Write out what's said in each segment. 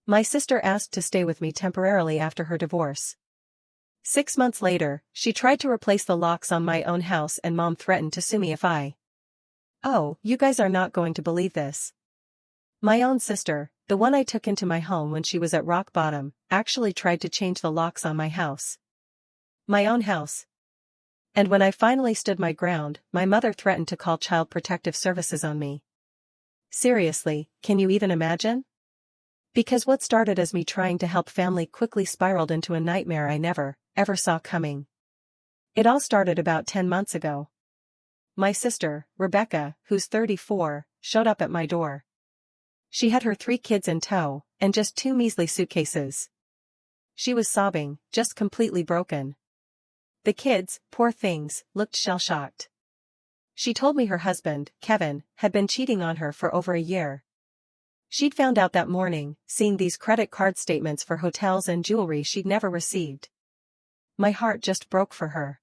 My sister asked to stay with me temporarily after her divorce. 6 months later, she tried to replace the locks on my own house and Mom threatened to sue me if I. Oh, you guys are not going to believe this. My own sister, the one I took into my home when she was at rock bottom, actually tried to change the locks on my house. My own house. And when I finally stood my ground, my mother threatened to call Child Protective Services on me. Seriously, can you even imagine? Because what started as me trying to help family quickly spiraled into a nightmare I never, ever saw coming. It all started about 10 months ago. My sister, Rebecca, who's 34, showed up at my door. She had her 3 kids in tow, and just 2 measly suitcases. She was sobbing, just completely broken. The kids, poor things, looked shell-shocked. She told me her husband, Kevin, had been cheating on her for over a year. She'd found out that morning, seeing these credit card statements for hotels and jewelry she'd never received. My heart just broke for her.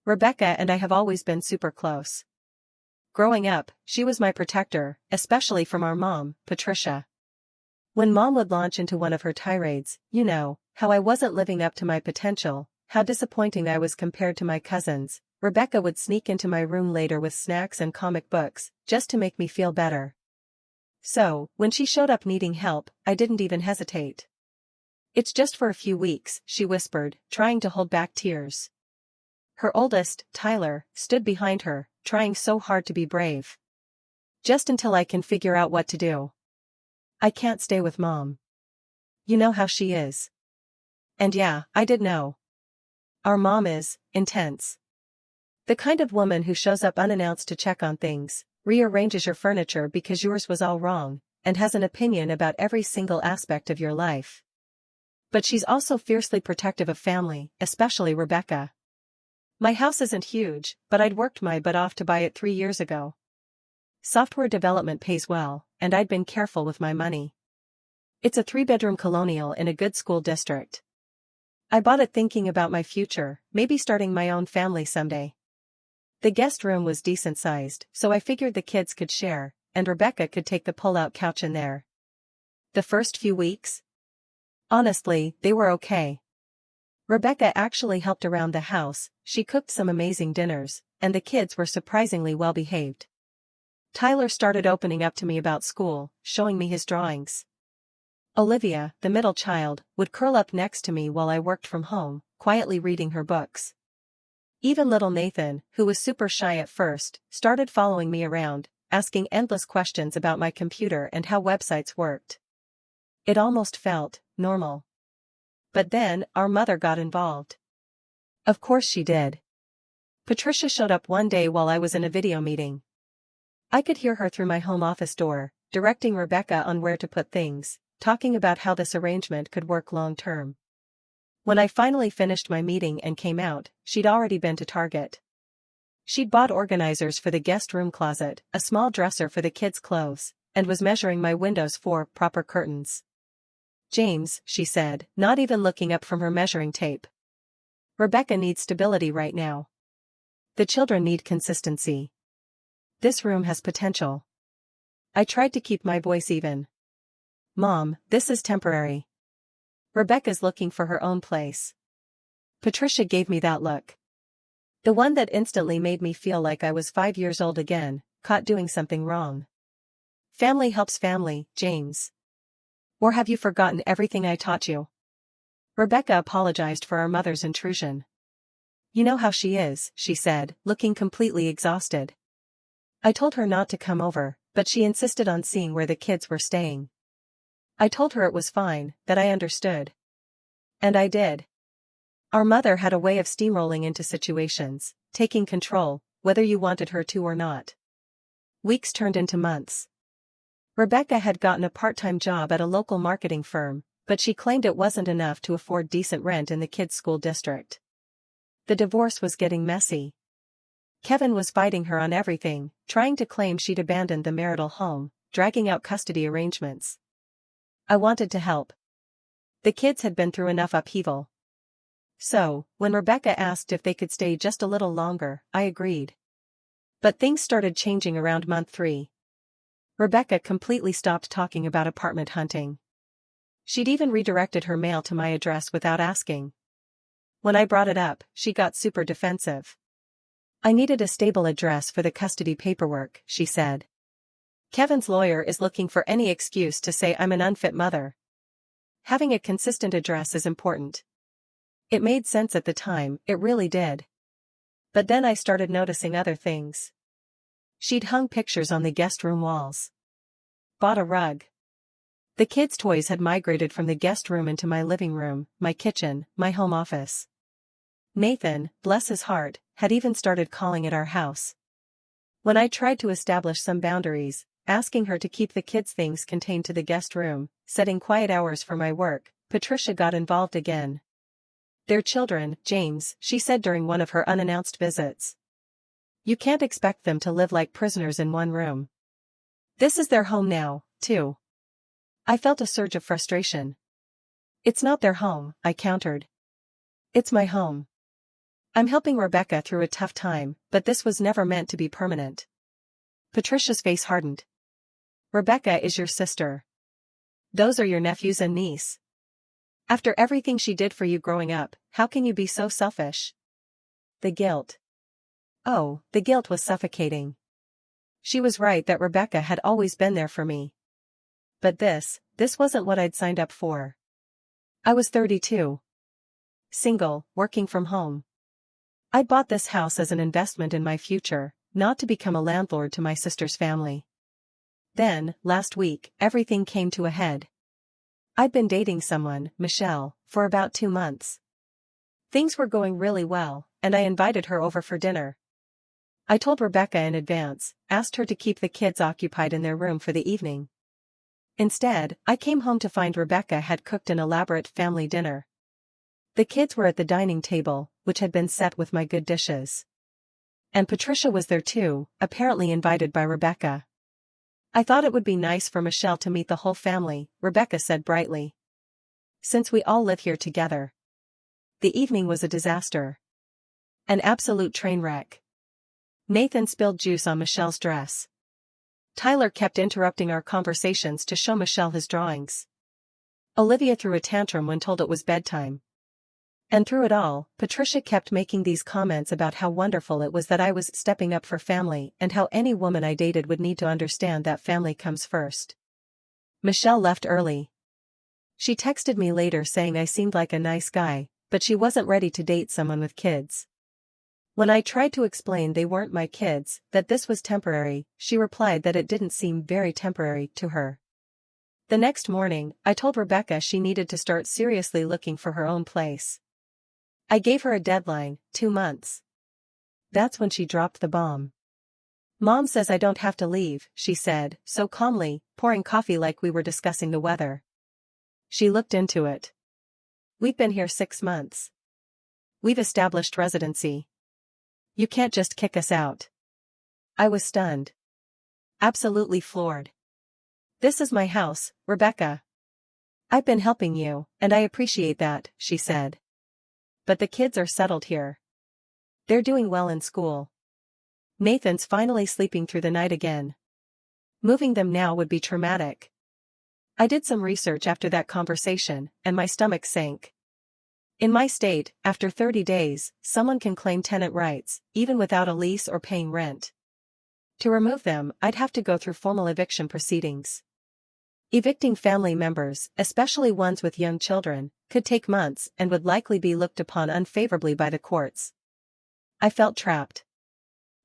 Rebecca and I have always been super close. Growing up, she was my protector, especially from our mom, Patricia. When Mom would launch into one of her tirades, you know, how I wasn't living up to my potential, how disappointing I was compared to my cousins, Rebecca would sneak into my room later with snacks and comic books, just to make me feel better. So, when she showed up needing help, I didn't even hesitate. It's just for a few weeks, she whispered, trying to hold back tears. Her oldest, Tyler, stood behind her, trying so hard to be brave. Just until I can figure out what to do. I can't stay with Mom. You know how she is. And yeah, I did know. Our mom is intense. The kind of woman who shows up unannounced to check on things, rearranges your furniture because yours was all wrong, and has an opinion about every single aspect of your life. But she's also fiercely protective of family, especially Rebecca. My house isn't huge, but I'd worked my butt off to buy it 3 years ago. Software development pays well, and I'd been careful with my money. It's a 3-bedroom colonial in a good school district. I bought it thinking about my future, maybe starting my own family someday. The guest room was decent-sized, so I figured the kids could share, and Rebecca could take the pull-out couch in there. The first few weeks? Honestly, they were okay. Rebecca actually helped around the house, she cooked some amazing dinners, and the kids were surprisingly well-behaved. Tyler started opening up to me about school, showing me his drawings. Olivia, the middle child, would curl up next to me while I worked from home, quietly reading her books. Even little Nathan, who was super shy at first, started following me around, asking endless questions about my computer and how websites worked. It almost felt normal. But then, our mother got involved. Of course she did. Patricia showed up one day while I was in a video meeting. I could hear her through my home office door, directing Rebecca on where to put things, talking about how this arrangement could work long-term. When I finally finished my meeting and came out, she'd already been to Target. She'd bought organizers for the guest room closet, a small dresser for the kids' clothes, and was measuring my windows for proper curtains. James, she said, not even looking up from her measuring tape. Rebecca needs stability right now. The children need consistency. This room has potential. I tried to keep my voice even. Mom, this is temporary. Rebecca's looking for her own place. Patricia gave me that look. The one that instantly made me feel like I was 5 years old again, caught doing something wrong. Family helps family, James. Or have you forgotten everything I taught you? Rebecca apologized for our mother's intrusion. You know how she is, she said, looking completely exhausted. I told her not to come over, but she insisted on seeing where the kids were staying. I told her it was fine, that I understood. And I did. Our mother had a way of steamrolling into situations, taking control, whether you wanted her to or not. Weeks turned into months. Rebecca had gotten a part-time job at a local marketing firm, but she claimed it wasn't enough to afford decent rent in the kids' school district. The divorce was getting messy. Kevin was fighting her on everything, trying to claim she'd abandoned the marital home, dragging out custody arrangements. I wanted to help. The kids had been through enough upheaval. So, when Rebecca asked if they could stay just a little longer, I agreed. But things started changing around month 3. Rebecca completely stopped talking about apartment hunting. She'd even redirected her mail to my address without asking. When I brought it up, she got super defensive. I needed a stable address for the custody paperwork, she said. Kevin's lawyer is looking for any excuse to say I'm an unfit mother. Having a consistent address is important. It made sense at the time, it really did. But then I started noticing other things. She'd hung pictures on the guest room walls. Bought a rug. The kids' toys had migrated from the guest room into my living room, my kitchen, my home office. Nathan, bless his heart, had even started calling it our house. When I tried to establish some boundaries, asking her to keep the kids' things contained to the guest room, setting quiet hours for my work, Patricia got involved again. They're children, James, she said during one of her unannounced visits. You can't expect them to live like prisoners in one room. This is their home now, too. I felt a surge of frustration. It's not their home, I countered. It's my home. I'm helping Rebecca through a tough time, but this was never meant to be permanent. Patricia's face hardened. Rebecca is your sister. Those are your nephews and niece. After everything she did for you growing up, how can you be so selfish? The guilt. Oh, the guilt was suffocating. She was right that Rebecca had always been there for me. But this wasn't what I'd signed up for. I was 32. Single, working from home. I'd bought this house as an investment in my future, not to become a landlord to my sister's family. Then, last week, everything came to a head. I'd been dating someone, Michelle, for about 2 months. Things were going really well, and I invited her over for dinner. I told Rebecca in advance, asked her to keep the kids occupied in their room for the evening. Instead, I came home to find Rebecca had cooked an elaborate family dinner. The kids were at the dining table, which had been set with my good dishes. And Patricia was there too, apparently invited by Rebecca. I thought it would be nice for Michelle to meet the whole family, Rebecca said brightly. Since we all live here together. The evening was a disaster. An absolute train wreck. Nathan spilled juice on Michelle's dress. Tyler kept interrupting our conversations to show Michelle his drawings. Olivia threw a tantrum when told it was bedtime. And through it all, Patricia kept making these comments about how wonderful it was that I was stepping up for family and how any woman I dated would need to understand that family comes first. Michelle left early. She texted me later saying I seemed like a nice guy, but she wasn't ready to date someone with kids. When I tried to explain they weren't my kids, that this was temporary, she replied that it didn't seem very temporary to her. The next morning, I told Rebecca she needed to start seriously looking for her own place. I gave her a deadline, 2 months. That's when she dropped the bomb. Mom says I don't have to leave, she said, so calmly, pouring coffee like we were discussing the weather. She looked into it. We've been here 6 months. We've established residency. You can't just kick us out. I was stunned. Absolutely floored. This is my house, Rebecca. I've been helping you, and I appreciate that, she said. But the kids are settled here. They're doing well in school. Nathan's finally sleeping through the night again. Moving them now would be traumatic. I did some research after that conversation, and my stomach sank. In my state, after 30 days, someone can claim tenant rights, even without a lease or paying rent. To remove them, I'd have to go through formal eviction proceedings. Evicting family members, especially ones with young children, could take months and would likely be looked upon unfavorably by the courts. I felt trapped.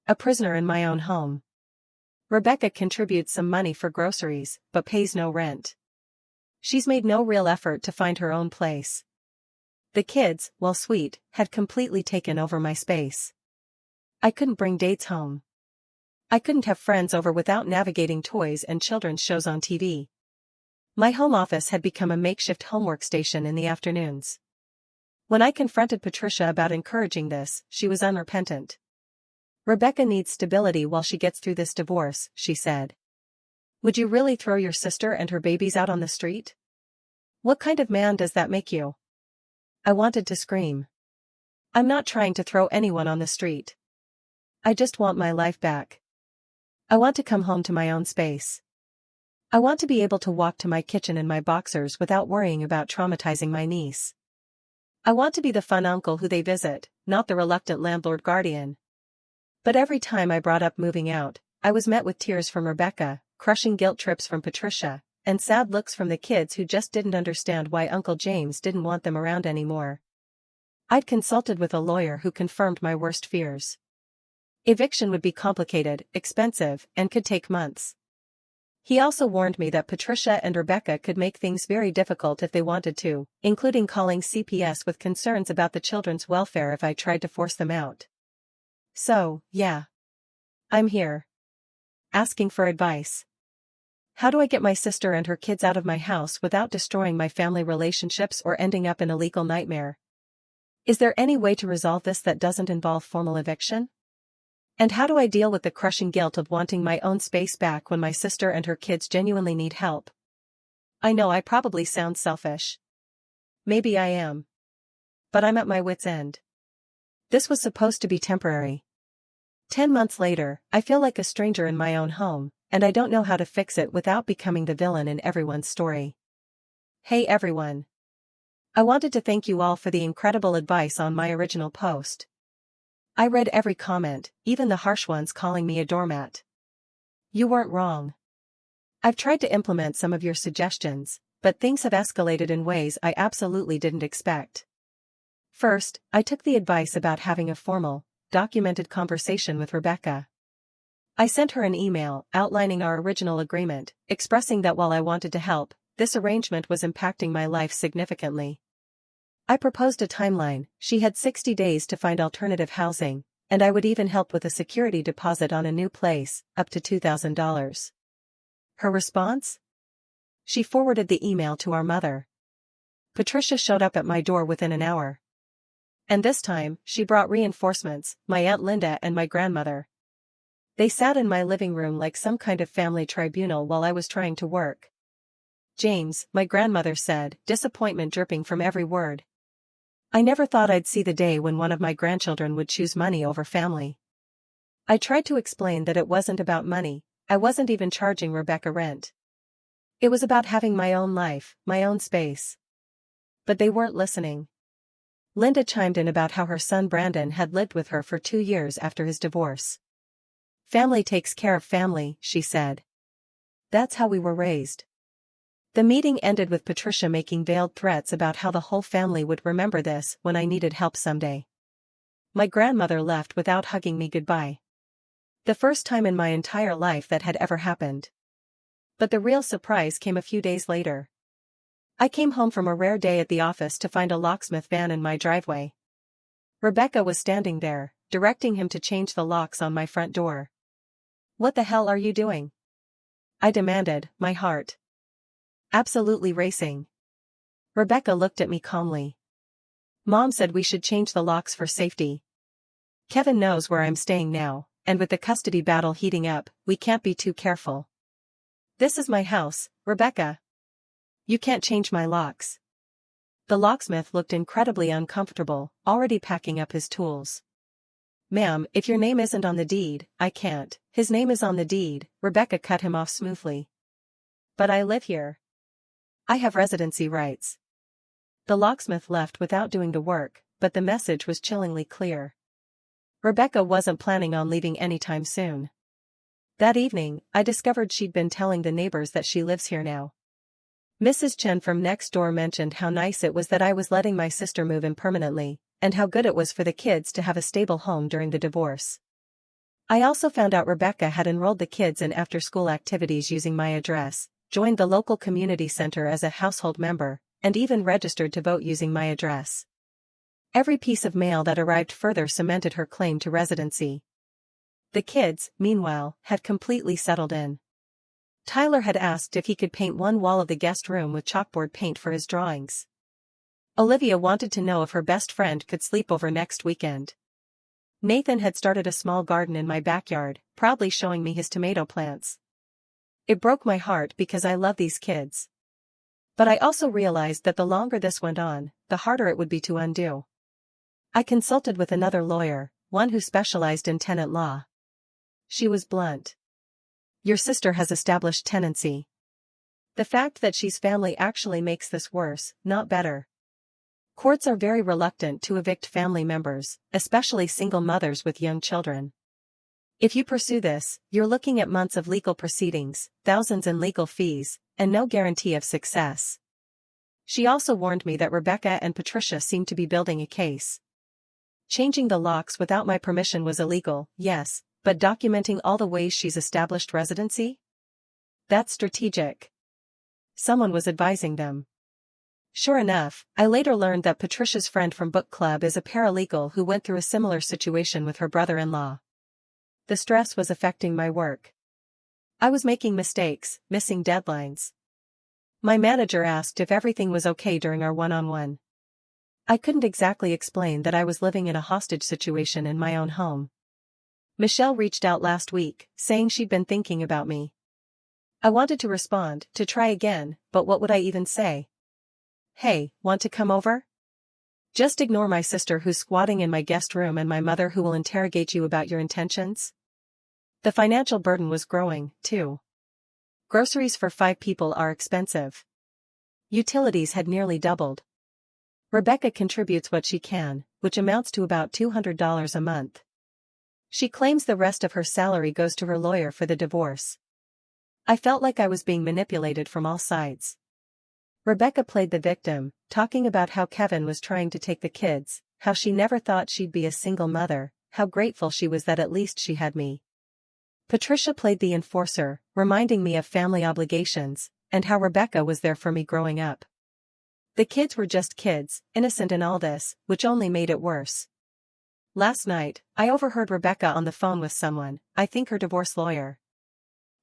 A prisoner in my own home. Rebecca contributes some money for groceries, but pays no rent. She's made no real effort to find her own place. The kids, while sweet, had completely taken over my space. I couldn't bring dates home. I couldn't have friends over without navigating toys and children's shows on TV. My home office had become a makeshift homework station in the afternoons. When I confronted Patricia about encouraging this, she was unrepentant. Rebecca needs stability while she gets through this divorce, she said. Would you really throw your sister and her babies out on the street? What kind of man does that make you? I wanted to scream. I'm not trying to throw anyone on the street. I just want my life back. I want to come home to my own space. I want to be able to walk to my kitchen in my boxers without worrying about traumatizing my niece. I want to be the fun uncle who they visit, not the reluctant landlord guardian. But every time I brought up moving out, I was met with tears from Rebecca, crushing guilt trips from Patricia, and sad looks from the kids who just didn't understand why Uncle James didn't want them around anymore. I'd consulted with a lawyer who confirmed my worst fears. Eviction would be complicated, expensive, and could take months. He also warned me that Patricia and Rebecca could make things very difficult if they wanted to, including calling CPS with concerns about the children's welfare if I tried to force them out. So, yeah. I'm here. Asking for advice. How do I get my sister and her kids out of my house without destroying my family relationships or ending up in a legal nightmare? Is there any way to resolve this that doesn't involve formal eviction? And how do I deal with the crushing guilt of wanting my own space back when my sister and her kids genuinely need help? I know I probably sound selfish. Maybe I am. But I'm at my wit's end. This was supposed to be temporary. 10 months later, I feel like a stranger in my own home, and I don't know how to fix it without becoming the villain in everyone's story. Hey everyone. I wanted to thank you all for the incredible advice on my original post. I read every comment, even the harsh ones calling me a doormat. You weren't wrong. I've tried to implement some of your suggestions, but things have escalated in ways I absolutely didn't expect. First, I took the advice about having a formal, documented conversation with Rebecca. I sent her an email outlining our original agreement, expressing that while I wanted to help, this arrangement was impacting my life significantly. I proposed a timeline. She had 60 days to find alternative housing, and I would even help with a security deposit on a new place, up to $2,000. Her response? She forwarded the email to our mother. Patricia showed up at my door within an hour. And this time, she brought reinforcements, my Aunt Linda and my grandmother. They sat in my living room like some kind of family tribunal while I was trying to work. James, my grandmother said, disappointment dripping from every word. I never thought I'd see the day when one of my grandchildren would choose money over family. I tried to explain that it wasn't about money. I wasn't even charging Rebecca rent. It was about having my own life, my own space. But they weren't listening. Linda chimed in about how her son Brandon had lived with her for 2 years after his divorce. Family takes care of family, she said. That's how we were raised. The meeting ended with Patricia making veiled threats about how the whole family would remember this when I needed help someday. My grandmother left without hugging me goodbye. The first time in my entire life that had ever happened. But the real surprise came a few days later. I came home from a rare day at the office to find a locksmith van in my driveway. Rebecca was standing there, directing him to change the locks on my front door. What the hell are you doing? I demanded, my heart absolutely racing. Rebecca looked at me calmly. Mom said we should change the locks for safety. Kevin knows where I'm staying now, and with the custody battle heating up, we can't be too careful. This is my house, Rebecca. You can't change my locks. The locksmith looked incredibly uncomfortable, already packing up his tools. Ma'am, if your name isn't on the deed, I can't. His name is on the deed, Rebecca cut him off smoothly. But I live here. I have residency rights. The locksmith left without doing the work, but the message was chillingly clear. Rebecca wasn't planning on leaving anytime soon. That evening, I discovered she'd been telling the neighbors that she lives here now. Mrs. Chen from next door mentioned how nice it was that I was letting my sister move in permanently, and how good it was for the kids to have a stable home during the divorce. I also found out Rebecca had enrolled the kids in after-school activities using my address, joined the local community center as a household member, and even registered to vote using my address. Every piece of mail that arrived further cemented her claim to residency. The kids, meanwhile, had completely settled in. Tyler had asked if he could paint one wall of the guest room with chalkboard paint for his drawings. Olivia wanted to know if her best friend could sleep over next weekend. Nathan had started a small garden in my backyard, proudly showing me his tomato plants. It broke my heart because I love these kids. But I also realized that the longer this went on, the harder it would be to undo. I consulted with another lawyer, one who specialized in tenant law. She was blunt. Your sister has established tenancy. The fact that she's family actually makes this worse, not better. Courts are very reluctant to evict family members, especially single mothers with young children. If you pursue this, you're looking at months of legal proceedings, thousands in legal fees, and no guarantee of success. She also warned me that Rebecca and Patricia seemed to be building a case. Changing the locks without my permission was illegal, yes, but documenting all the ways she's established residency? That's strategic. Someone was advising them. Sure enough, I later learned that Patricia's friend from book club is a paralegal who went through a similar situation with her brother-in-law. The stress was affecting my work. I was making mistakes, missing deadlines. My manager asked if everything was okay during our one-on-one. I couldn't exactly explain that I was living in a hostage situation in my own home. Michelle reached out last week, saying she'd been thinking about me. I wanted to respond, to try again, but what would I even say? Hey, want to come over? Just ignore my sister who's squatting in my guest room and my mother who will interrogate you about your intentions? The financial burden was growing, too. Groceries for 5 people are expensive. Utilities had nearly doubled. Rebecca contributes what she can, which amounts to about $200 a month. She claims the rest of her salary goes to her lawyer for the divorce. I felt like I was being manipulated from all sides. Rebecca played the victim, talking about how Kevin was trying to take the kids, how she never thought she'd be a single mother, how grateful she was that at least she had me. Patricia played the enforcer, reminding me of family obligations, and how Rebecca was there for me growing up. The kids were just kids, innocent in all this, which only made it worse. Last night, I overheard Rebecca on the phone with someone, I think her divorce lawyer.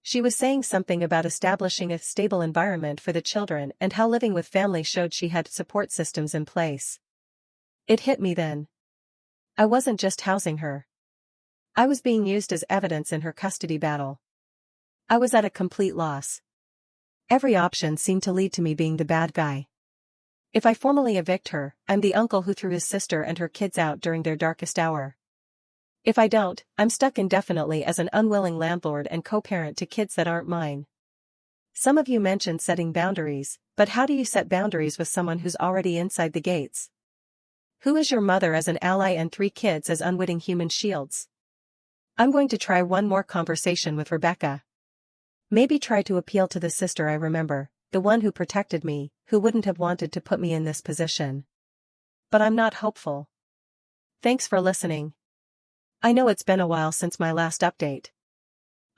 She was saying something about establishing a stable environment for the children and how living with family showed she had support systems in place. It hit me then. I wasn't just housing her. I was being used as evidence in her custody battle. I was at a complete loss. Every option seemed to lead to me being the bad guy. If I formally evict her, I'm the uncle who threw his sister and her kids out during their darkest hour. If I don't, I'm stuck indefinitely as an unwilling landlord and co-parent to kids that aren't mine. Some of you mentioned setting boundaries, but how do you set boundaries with someone who's already inside the gates? Who is your mother as an ally and 3 kids as unwitting human shields? I'm going to try one more conversation with Rebecca. Maybe try to appeal to the sister I remember, the one who protected me, who wouldn't have wanted to put me in this position. But I'm not hopeful. Thanks for listening. I know it's been a while since my last update.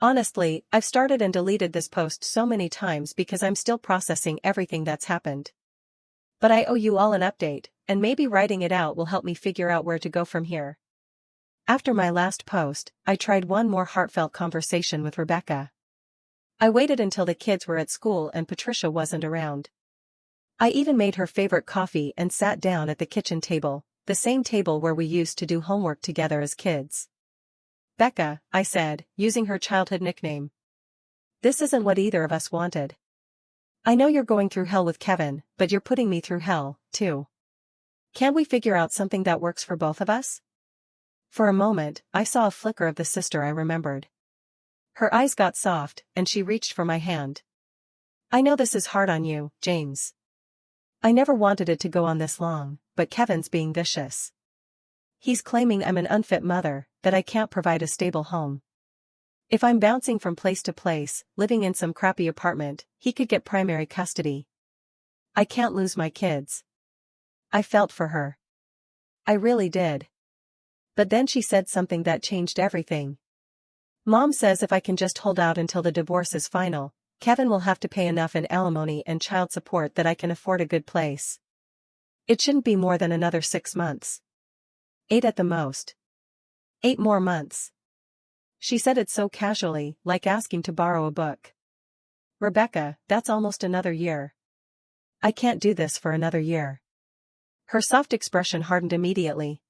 Honestly, I've started and deleted this post so many times because I'm still processing everything that's happened. But I owe you all an update, and maybe writing it out will help me figure out where to go from here. After my last post, I tried one more heartfelt conversation with Rebecca. I waited until the kids were at school and Patricia wasn't around. I even made her favorite coffee and sat down at the kitchen table, the same table where we used to do homework together as kids. Becca, I said, using her childhood nickname. This isn't what either of us wanted. I know you're going through hell with Kevin, but you're putting me through hell, too. Can't we figure out something that works for both of us? For a moment, I saw a flicker of the sister I remembered. Her eyes got soft, and she reached for my hand. I know this is hard on you, James. I never wanted it to go on this long, but Kevin's being vicious. He's claiming I'm an unfit mother, that I can't provide a stable home. If I'm bouncing from place to place, living in some crappy apartment, he could get primary custody. I can't lose my kids. I felt for her. I really did. But then she said something that changed everything. Mom says if I can just hold out until the divorce is final, Kevin will have to pay enough in alimony and child support that I can afford a good place. It shouldn't be more than another 6 months. 8 at the most. 8 more months. She said it so casually, like asking to borrow a book. Rebecca, that's almost another year. I can't do this for another year. Her soft expression hardened immediately.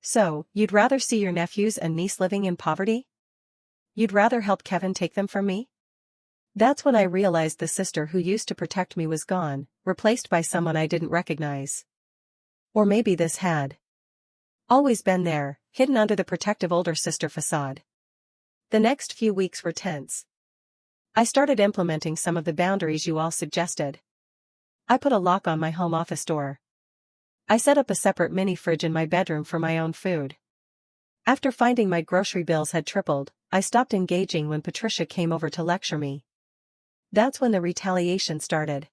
So, you'd rather see your nephews and niece living in poverty? You'd rather help Kevin take them from me? That's when I realized the sister who used to protect me was gone, replaced by someone I didn't recognize. Or maybe this had always been there, hidden under the protective older sister facade. The next few weeks were tense. I started implementing some of the boundaries you all suggested. I put a lock on my home office door. I set up a separate mini fridge in my bedroom for my own food. After finding my grocery bills had tripled, I stopped engaging when Patricia came over to lecture me. That's when the retaliation started.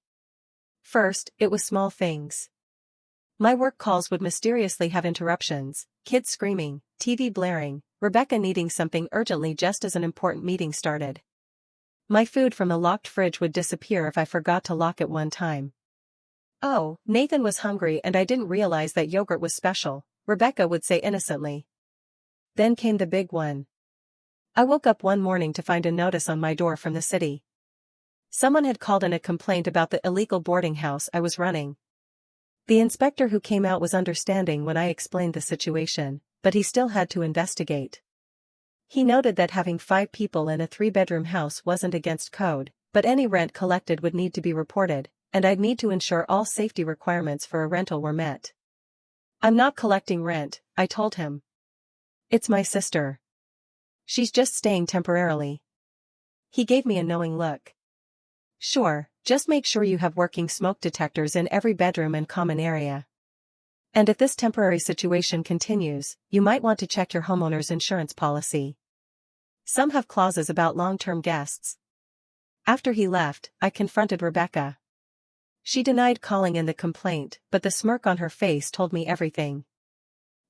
First, it was small things. My work calls would mysteriously have interruptions, kids screaming, TV blaring, Rebecca needing something urgently just as an important meeting started. My food from the locked fridge would disappear if I forgot to lock it one time. "Oh, Nathan was hungry and I didn't realize that yogurt was special," Rebecca would say innocently. Then came the big one. I woke up one morning to find a notice on my door from the city. Someone had called in a complaint about the illegal boarding house I was running. The inspector who came out was understanding when I explained the situation, but he still had to investigate. He noted that having 5 people in a 3-bedroom house wasn't against code, but any rent collected would need to be reported, and I'd need to ensure all safety requirements for a rental were met. "I'm not collecting rent," I told him. "It's my sister. She's just staying temporarily." He gave me a knowing look. "Sure, just make sure you have working smoke detectors in every bedroom and common area. And if this temporary situation continues, you might want to check your homeowner's insurance policy. Some have clauses about long-term guests." After he left, I confronted Rebecca. She denied calling in the complaint, but the smirk on her face told me everything.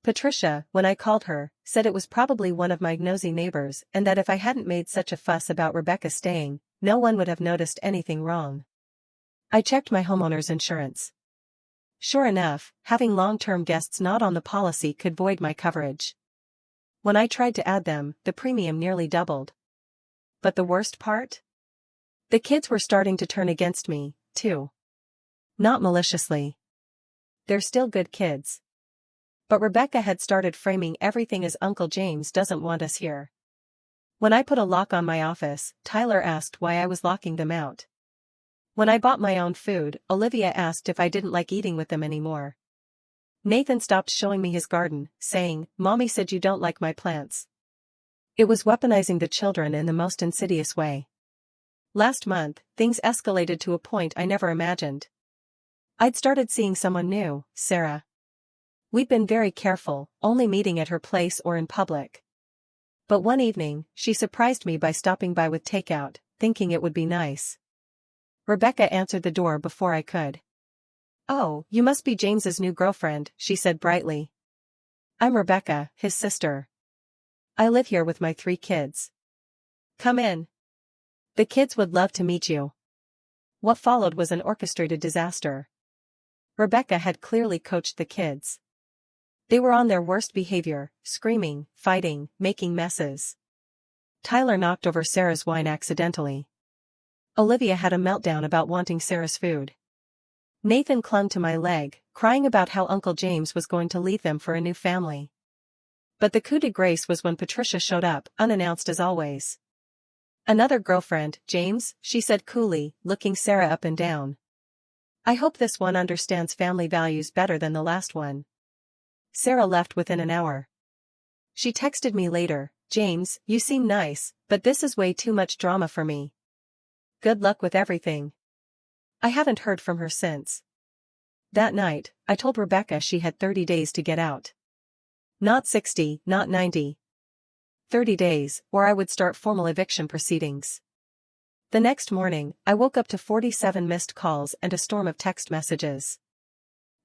Patricia, when I called her, said it was probably one of my nosy neighbors and that if I hadn't made such a fuss about Rebecca staying, no one would have noticed anything wrong. I checked my homeowner's insurance. Sure enough, having long-term guests not on the policy could void my coverage. When I tried to add them, the premium nearly doubled. But the worst part? The kids were starting to turn against me, too. Not maliciously. They're still good kids. But Rebecca had started framing everything as Uncle James doesn't want us here. When I put a lock on my office, Tyler asked why I was locking them out. When I bought my own food, Olivia asked if I didn't like eating with them anymore. Nathan stopped showing me his garden, saying, "Mommy said you don't like my plants." It was weaponizing the children in the most insidious way. Last month, things escalated to a point I never imagined. I'd started seeing someone new, Sarah. We'd been very careful, only meeting at her place or in public. But one evening, she surprised me by stopping by with takeout, thinking it would be nice. Rebecca answered the door before I could. "Oh, you must be James's new girlfriend," she said brightly. "I'm Rebecca, his sister. I live here with my 3 kids. Come in. The kids would love to meet you." What followed was an orchestrated disaster. Rebecca had clearly coached the kids. They were on their worst behavior, screaming, fighting, making messes. Tyler knocked over Sarah's wine accidentally. Olivia had a meltdown about wanting Sarah's food. Nathan clung to my leg, crying about how Uncle James was going to leave them for a new family. But the coup de grace was when Patricia showed up, unannounced as always. "Another girlfriend, James," she said coolly, looking Sarah up and down. "I hope this one understands family values better than the last one." Sarah left within an hour. She texted me later, "James, you seem nice, but this is way too much drama for me. Good luck with everything." I haven't heard from her since. That night, I told Rebecca she had 30 days to get out. Not 60, not 90. 30 days, or I would start formal eviction proceedings. The next morning, I woke up to 47 missed calls and a storm of text messages.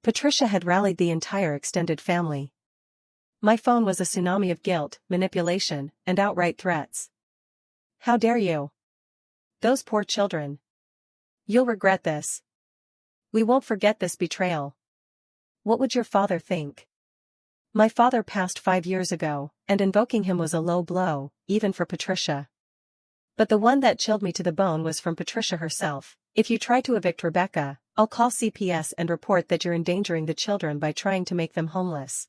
Patricia had rallied the entire extended family. My phone was a tsunami of guilt, manipulation, and outright threats. "How dare you? Those poor children. You'll regret this. We won't forget this betrayal. What would your father think?" My father passed 5 years ago, and invoking him was a low blow, even for Patricia. But the one that chilled me to the bone was from Patricia herself. "If you try to evict Rebecca, I'll call CPS and report that you're endangering the children by trying to make them homeless.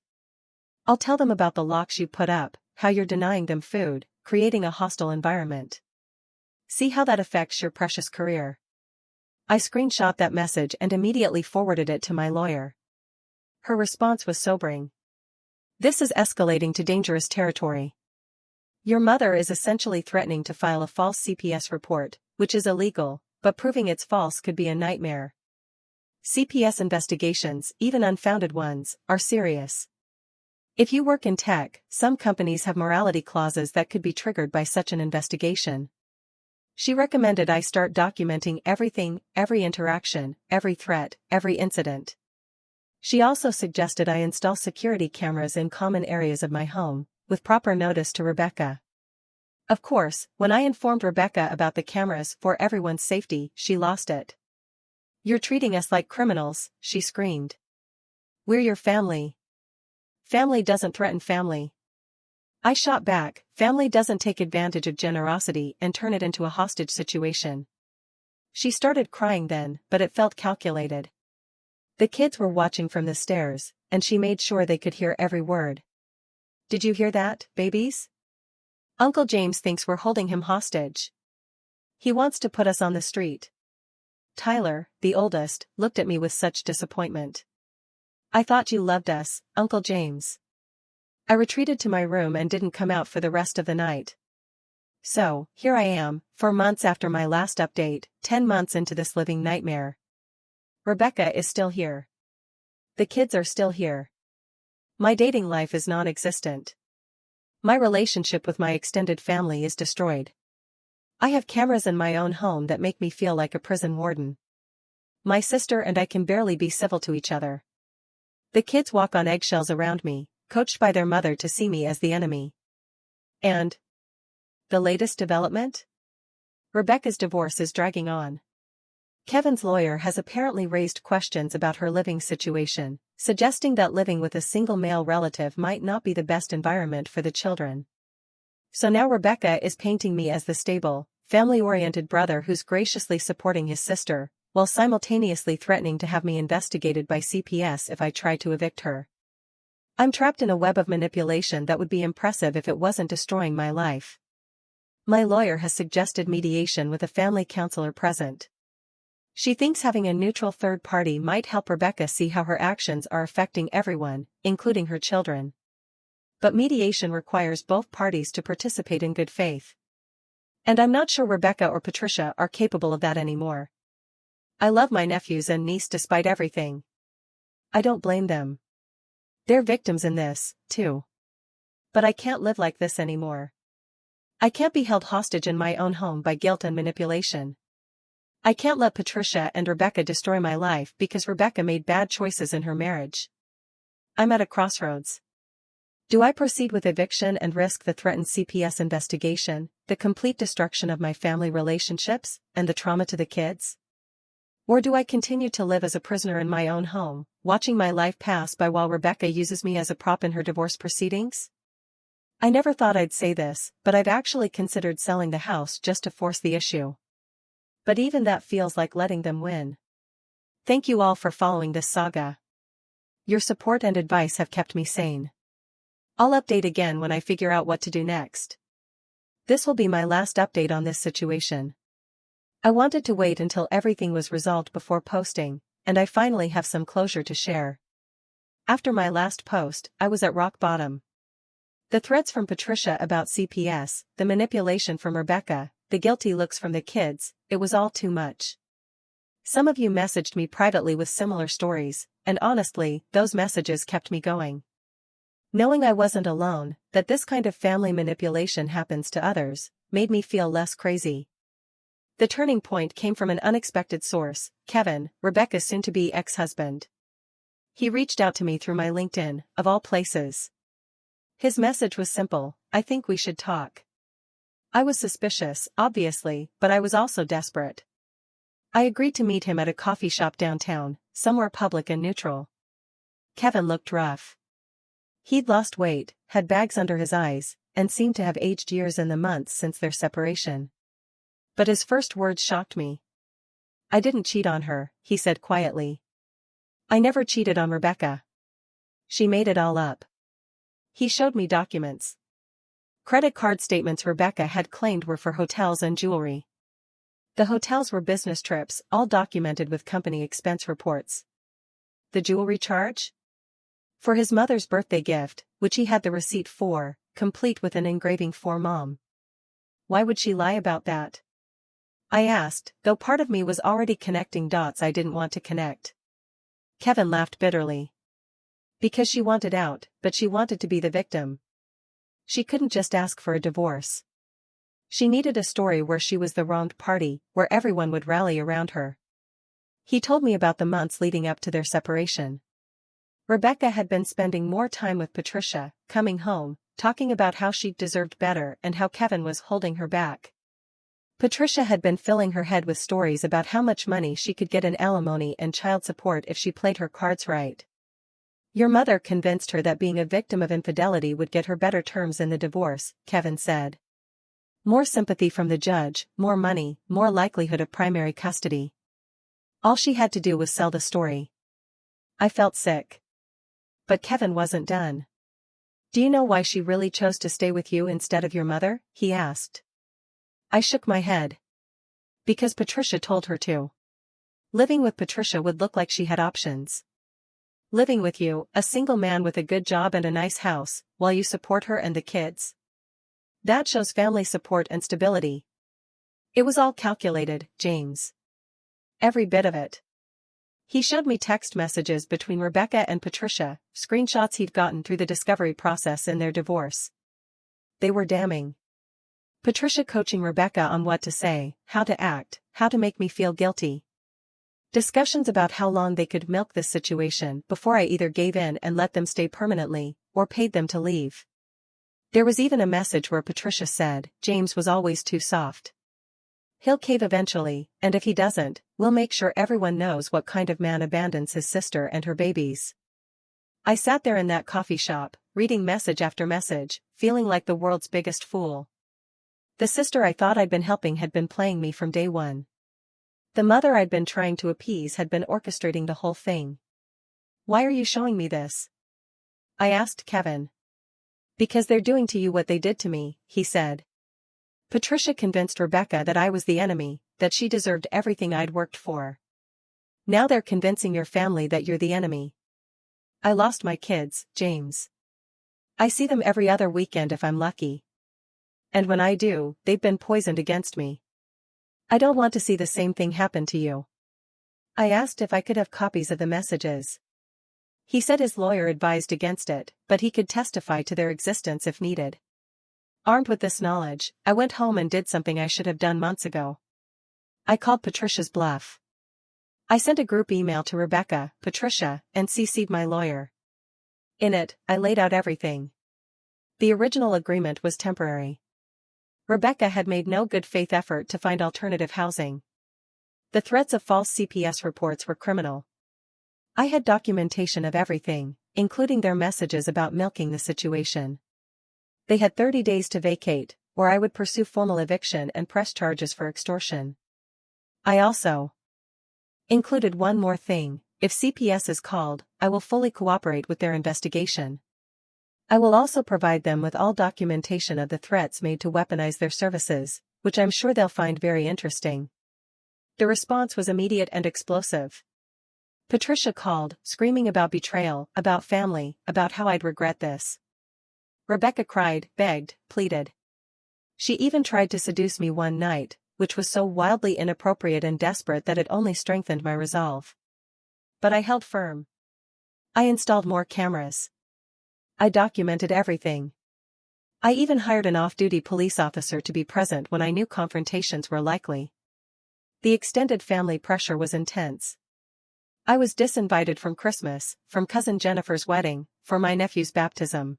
I'll tell them about the locks you put up, how you're denying them food, creating a hostile environment. See how that affects your precious career." I screenshot that message and immediately forwarded it to my lawyer. Her response was sobering. "This is escalating to dangerous territory. Your mother is essentially threatening to file a false CPS report, which is illegal, but proving it's false could be a nightmare. CPS investigations, even unfounded ones, are serious. If you work in tech, some companies have morality clauses that could be triggered by such an investigation. She recommended I start documenting everything, every interaction, every threat, every incident. She also suggested I install security cameras in common areas of my home, with proper notice to Rebecca. Of course, when I informed Rebecca about the cameras for everyone's safety, she lost it. "You're treating us like criminals," she screamed. "We're your family. Family doesn't threaten family." I shot back, family doesn't take advantage of generosity and turn it into a hostage situation. She started crying then, but it felt calculated. The kids were watching from the stairs, and she made sure they could hear every word. "Did you hear that, babies? Uncle James thinks we're holding him hostage. He wants to put us on the street." Tyler, the oldest, looked at me with such disappointment. "I thought you loved us, Uncle James." I retreated to my room and didn't come out for the rest of the night. So, here I am, 4 months after my last update, 10 months into this living nightmare. Rebecca is still here. The kids are still here. My dating life is non-existent. My relationship with my extended family is destroyed. I have cameras in my own home that make me feel like a prison warden. My sister and I can barely be civil to each other. The kids walk on eggshells around me, coached by their mother to see me as the enemy. And the latest development? Rebecca's divorce is dragging on. Kevin's lawyer has apparently raised questions about her living situation, suggesting that living with a single male relative might not be the best environment for the children. So now Rebecca is painting me as the stable, family-oriented brother who's graciously supporting his sister, while simultaneously threatening to have me investigated by CPS if I try to evict her. I'm trapped in a web of manipulation that would be impressive if it wasn't destroying my life. My lawyer has suggested mediation with a family counselor present. She thinks having a neutral third party might help Rebecca see how her actions are affecting everyone, including her children. But mediation requires both parties to participate in good faith. And I'm not sure Rebecca or Patricia are capable of that anymore. I love my nephews and niece despite everything. I don't blame them. They're victims in this, too. But I can't live like this anymore. I can't be held hostage in my own home by guilt and manipulation. I can't let Patricia and Rebecca destroy my life because Rebecca made bad choices in her marriage. I'm at a crossroads. Do I proceed with eviction and risk the threatened CPS investigation, the complete destruction of my family relationships, and the trauma to the kids? Or do I continue to live as a prisoner in my own home, watching my life pass by while Rebecca uses me as a prop in her divorce proceedings? I never thought I'd say this, but I've actually considered selling the house just to force the issue. But even that feels like letting them win. Thank you all for following this saga. Your support and advice have kept me sane. I'll update again when I figure out what to do next. This will be my last update on this situation. I wanted to wait until everything was resolved before posting, and I finally have some closure to share. After my last post, I was at rock bottom. The threats from Patricia about CPS, the manipulation from Rebecca, the guilty looks from the kids, it was all too much. Some of you messaged me privately with similar stories, and honestly, those messages kept me going. Knowing I wasn't alone, that this kind of family manipulation happens to others, made me feel less crazy. The turning point came from an unexpected source, Kevin, Rebecca's soon-to-be ex-husband. He reached out to me through my LinkedIn, of all places. His message was simple: "I think we should talk." I was suspicious, obviously, but I was also desperate. I agreed to meet him at a coffee shop downtown, somewhere public and neutral. Kevin looked rough. He'd lost weight, had bags under his eyes, and seemed to have aged years in the months since their separation. But his first words shocked me. "I didn't cheat on her," he said quietly. "I never cheated on Rebecca. She made it all up." He showed me documents. Credit card statements Rebecca had claimed were for hotels and jewelry. The hotels were business trips, all documented with company expense reports. The jewelry charge? For his mother's birthday gift, which he had the receipt for, complete with an engraving for Mom. Why would she lie about that? I asked, though part of me was already connecting dots I didn't want to connect. Kevin laughed bitterly. Because she wanted out, but she wanted to be the victim. She couldn't just ask for a divorce. She needed a story where she was the wronged party, where everyone would rally around her. He told me about the months leading up to their separation. Rebecca had been spending more time with Patricia, coming home, talking about how she deserved better and how Kevin was holding her back. Patricia had been filling her head with stories about how much money she could get in alimony and child support if she played her cards right. Your mother convinced her that being a victim of infidelity would get her better terms in the divorce, Kevin said. More sympathy from the judge, more money, more likelihood of primary custody. All she had to do was sell the story. I felt sick. But Kevin wasn't done. Do you know why she really chose to stay with you instead of your mother? He asked. I shook my head. Because Patricia told her to. Living with Patricia would look like she had options. Living with you, a single man with a good job and a nice house, while you support her and the kids. That shows family support and stability. It was all calculated, James. Every bit of it. He showed me text messages between Rebecca and Patricia, screenshots he'd gotten through the discovery process in their divorce. They were damning. Patricia coaching Rebecca on what to say, how to act, how to make me feel guilty. Discussions about how long they could milk this situation before I either gave in and let them stay permanently, or paid them to leave. There was even a message where Patricia said, James was always too soft. He'll cave eventually, and if he doesn't, we'll make sure everyone knows what kind of man abandons his sister and her babies. I sat there in that coffee shop, reading message after message, feeling like the world's biggest fool. The sister I thought I'd been helping had been playing me from day one. The mother I'd been trying to appease had been orchestrating the whole thing. Why are you showing me this? I asked Kevin. Because they're doing to you what they did to me, he said. Patricia convinced Rebecca that I was the enemy, that she deserved everything I'd worked for. Now they're convincing your family that you're the enemy. I lost my kids, James. I see them every other weekend if I'm lucky. And when I do, they've been poisoned against me. I don't want to see the same thing happen to you. I asked if I could have copies of the messages. He said his lawyer advised against it, but he could testify to their existence if needed. Armed with this knowledge, I went home and did something I should have done months ago. I called Patricia's bluff. I sent a group email to Rebecca, Patricia, and CC'd my lawyer. In it, I laid out everything. The original agreement was temporary. Rebecca had made no good faith effort to find alternative housing. The threats of false CPS reports were criminal. I had documentation of everything, including their messages about milking the situation. They had 30 days to vacate, or I would pursue formal eviction and press charges for extortion. I also included one more thing: if CPS is called, I will fully cooperate with their investigation. I will also provide them with all documentation of the threats made to weaponize their services, which I'm sure they'll find very interesting. The response was immediate and explosive. Patricia called, screaming about betrayal, about family, about how I'd regret this. Rebecca cried, begged, pleaded. She even tried to seduce me one night, which was so wildly inappropriate and desperate that it only strengthened my resolve. But I held firm. I installed more cameras. I documented everything. I even hired an off-duty police officer to be present when I knew confrontations were likely. The extended family pressure was intense. I was disinvited from Christmas, from cousin Jennifer's wedding, for my nephew's baptism.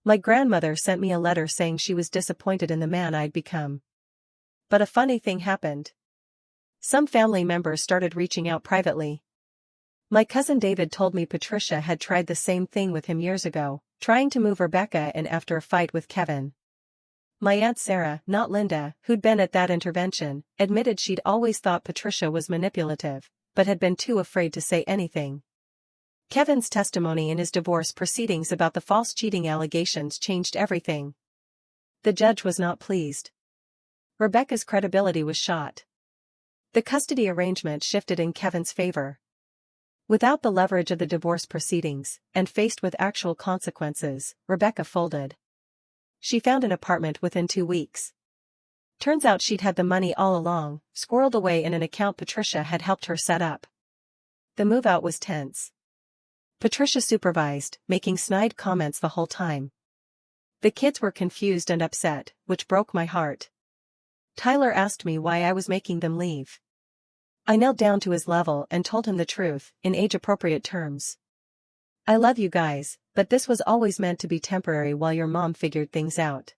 My grandmother sent me a letter saying she was disappointed in the man I'd become. But a funny thing happened. Some family members started reaching out privately. My cousin David told me Patricia had tried the same thing with him years ago, trying to move Rebecca in after a fight with Kevin. My Aunt Sarah, not Linda, who'd been at that intervention, admitted she'd always thought Patricia was manipulative, but had been too afraid to say anything. Kevin's testimony in his divorce proceedings about the false cheating allegations changed everything. The judge was not pleased. Rebecca's credibility was shot. The custody arrangement shifted in Kevin's favor. Without the leverage of the divorce proceedings, and faced with actual consequences, Rebecca folded. She found an apartment within 2 weeks. Turns out she'd had the money all along, squirreled away in an account Patricia had helped her set up. The move out was tense. Patricia supervised, making snide comments the whole time. The kids were confused and upset, which broke my heart. Tyler asked me why I was making them leave. I knelt down to his level and told him the truth, in age-appropriate terms. I love you guys, but this was always meant to be temporary while your mom figured things out.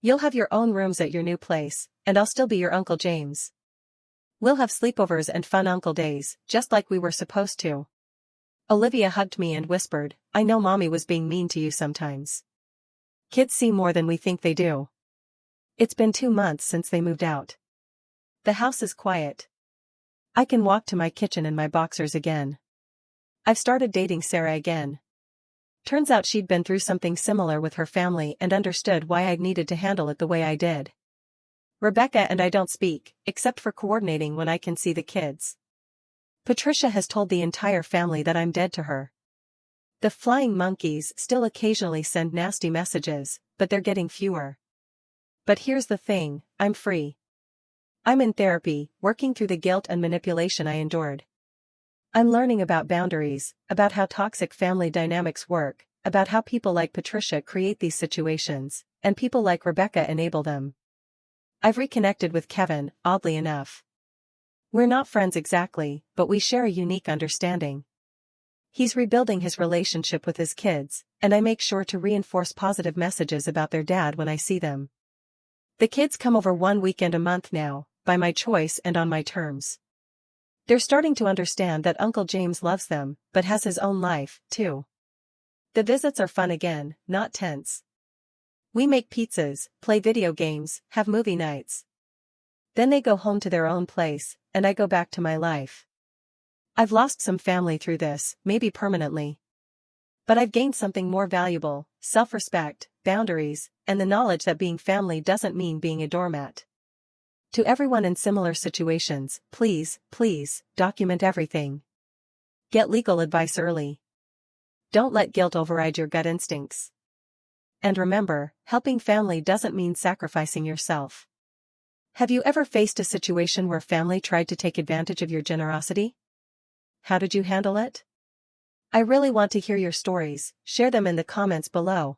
You'll have your own rooms at your new place, and I'll still be your Uncle James. We'll have sleepovers and fun uncle days, just like we were supposed to. Olivia hugged me and whispered, I know Mommy was being mean to you sometimes. Kids see more than we think they do. It's been 2 months since they moved out. The house is quiet. I can walk to my kitchen in my boxers again. I've started dating Sarah again. Turns out she'd been through something similar with her family and understood why I needed to handle it the way I did. Rebecca and I don't speak, except for coordinating when I can see the kids. Patricia has told the entire family that I'm dead to her. The flying monkeys still occasionally send nasty messages, but they're getting fewer. But here's the thing, I'm free. I'm in therapy, working through the guilt and manipulation I endured. I'm learning about boundaries, about how toxic family dynamics work, about how people like Patricia create these situations, and people like Rebecca enable them. I've reconnected with Kevin, oddly enough. We're not friends exactly, but we share a unique understanding. He's rebuilding his relationship with his kids, and I make sure to reinforce positive messages about their dad when I see them. The kids come over 1 weekend a month now, by my choice and on my terms. They're starting to understand that Uncle James loves them, but has his own life, too. The visits are fun again, not tense. We make pizzas, play video games, have movie nights. Then they go home to their own place, and I go back to my life. I've lost some family through this, maybe permanently. But I've gained something more valuable, self-respect, boundaries, and the knowledge that being family doesn't mean being a doormat. To everyone in similar situations, please, document everything. Get legal advice early. Don't let guilt override your gut instincts. And remember, helping family doesn't mean sacrificing yourself. Have you ever faced a situation where family tried to take advantage of your generosity? How did you handle it? I really want to hear your stories, share them in the comments below.